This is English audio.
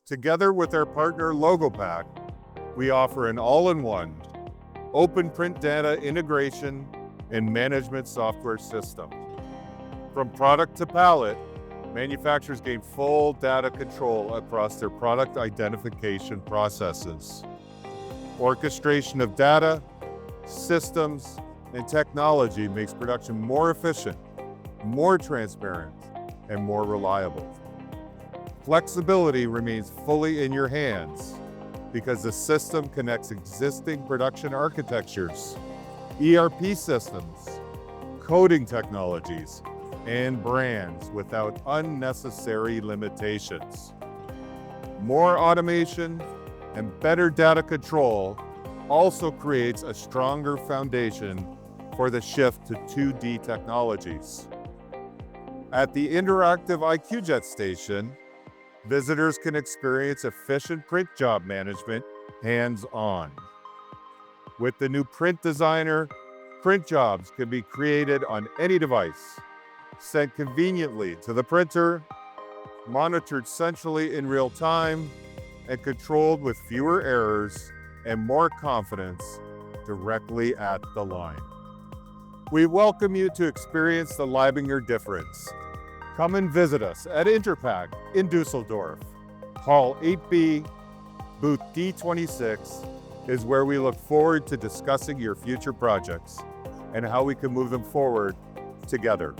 Together with our partner Logopak, we offer an all-in-one open print data integration and management software system. From product to pallet, manufacturers gain full data control across their product identification processes. Orchestration of data, systems, and technology makes production more efficient, more transparent, and more reliable. Flexibility remains fully in your hands because the system connects existing production architectures, ERP systems, coding technologies, and brands without unnecessary limitations. More automation and better data control also creates a stronger foundation for the shift to 2D technologies. At the interactive IQJET station, visitors can experience efficient print job management hands-on. With the new Print Designer, print jobs can be created on any device, sent conveniently to the printer, monitored centrally in real time, and controlled with fewer errors and more confidence directly at the line. We welcome you to experience the Leibinger difference. Come and visit us at Interpack in Dusseldorf. Hall 8B, booth D26 is where we look forward to discussing your future projects and how we can move them forward together.